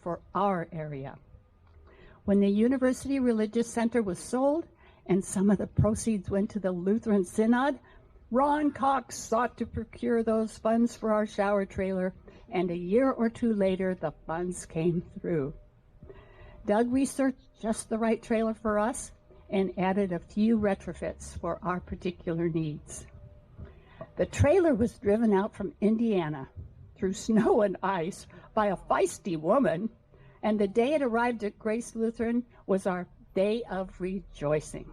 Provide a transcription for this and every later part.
for our area. When the University Religious Center was sold and some of the proceeds went to the Lutheran Synod, Ron Cox sought to procure those funds for our shower trailer, and a year or two later, the funds came through. Doug researched just the right trailer for us and added a few retrofits for our particular needs. The trailer was driven out from Indiana through snow and ice by a feisty woman, and the day it arrived at Grace Lutheran was our day of rejoicing.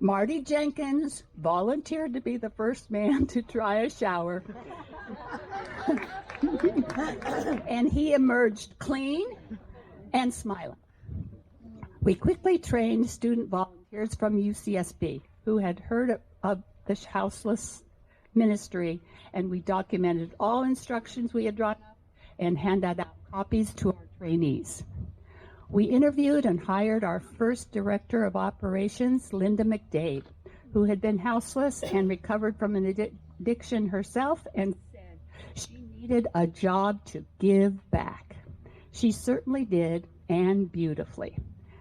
Marty Jenkins volunteered to be the first man to try a shower. And he emerged clean and smiling. We quickly trained student volunteers from UCSB who had heard of the houseless ministry, and we documented all instructions we had drawn up and handed out copies to our trainees. We interviewed and hired our first director of operations, Linda McDade, who had been houseless and recovered from an addiction herself and said she needed a job to give back. She certainly did, and beautifully.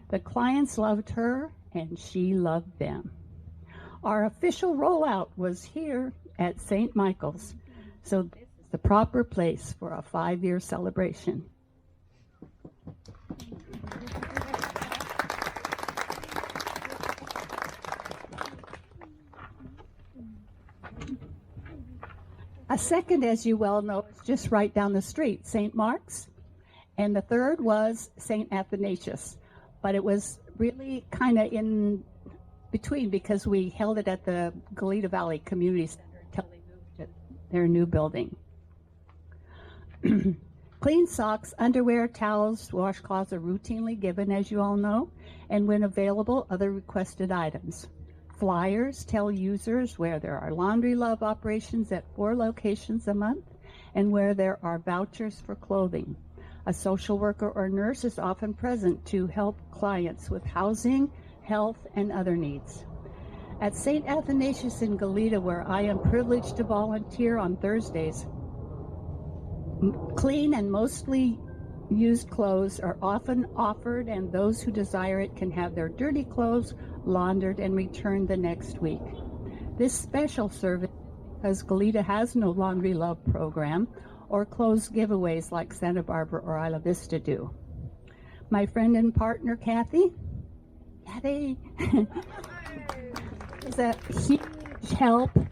The clients loved her, and she loved them. Our official rollout was here at St. Michael's, so this is the proper place for a 5-year celebration. A second, as you well know, is just right down the street, St. Mark's, and the third was St. Athanasius, but it was really kind of in between because we held it at the Goleta Valley Community Center until they moved to their new building. Clean socks, underwear, towels, washcloths are routinely given, as you all know, and when available, other requested items. Flyers tell users where there are Laundry Love operations at 4 locations a month and where there are vouchers for clothing. A social worker or nurse is often present to help clients with housing, health, and other needs. At St. Athanasius in Goleta, where I am privileged to volunteer on Thursdays, clean and mostly used clothes are often offered, and those who desire it can have their dirty clothes laundered and returned the next week. This special service, because Goleta has no Laundry Love program or clothes giveaways like Santa Barbara or Isla Vista do. My friend and partner, Kathy, is a huge help in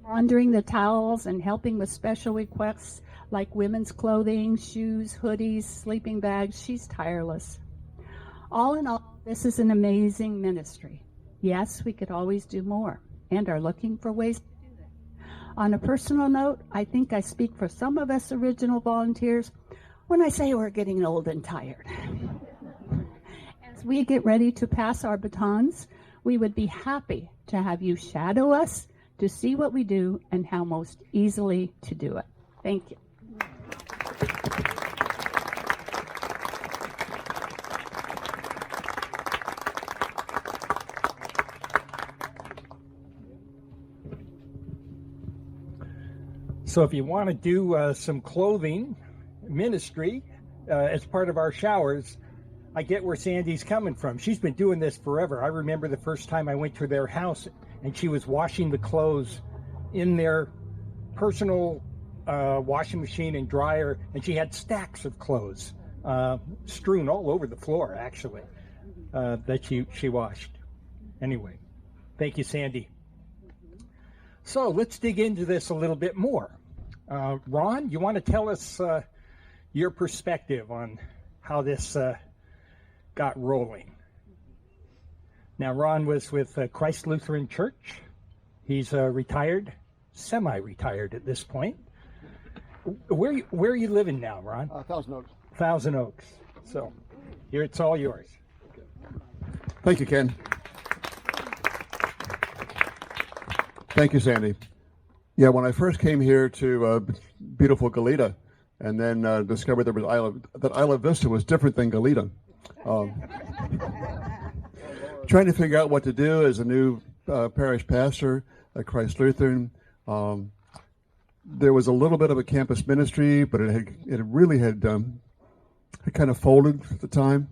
laundering the towels and helping with special requests like women's clothing, shoes, hoodies, sleeping bags. She's tireless. All in all, this is an amazing ministry. Yes, we could always do more and are looking for ways to do that. On a personal note, I think I speak for some of us original volunteers when I say we're getting old and tired. As we get ready to pass our batons, we would be happy to have you shadow us to see what we do and how most easily to do it. Thank you. So if you want to do some clothing ministry as part of our showers, I get where Sandy's coming from. She's been doing this forever. I remember the first time I went to their house and she was washing the clothes in their personal washing machine and dryer, and she had stacks of clothes strewn all over the floor, actually, that she washed. Anyway, thank you, Sandy. So let's dig into this a little bit more. Ron, you want to tell us your perspective on how this got rolling? Now, Ron was with Christ Lutheran Church. He's retired, semi-retired at this point. Where are you living now, Ron? Thousand Oaks. Thousand Oaks. So, here it's all yours. Thank you, Ken. Thank you, Sandy. Yeah, when I first came here to beautiful Goleta, and then discovered there was that Isla Vista was different than Goleta. Trying to figure out what to do as a new parish pastor at Christ Lutheran. There was a little bit of a campus ministry, but it really had I kind of folded at the time.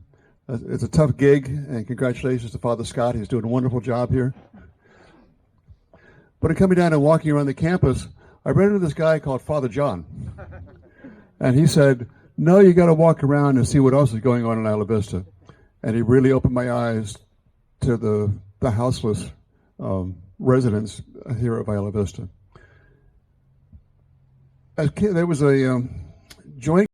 It's a tough gig, and congratulations to Father Scott. He's doing a wonderful job here. But in coming down and walking around the campus, I ran into this guy called Father John. And he said, no, you got to walk around and see what else is going on in Isla Vista. And he really opened my eyes to the houseless residents here of Isla Vista. There was a joint